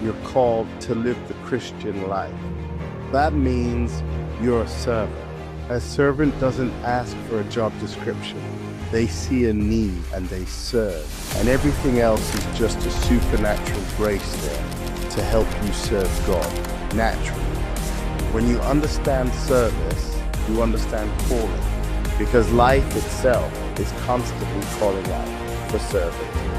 you're called to live the Christian life. That means you're a servant. A servant doesn't ask for a job description. They see a need and they serve. And everything else is just a supernatural grace there to help you serve God naturally. When you understand service, you understand calling, because life itself is constantly calling out for service.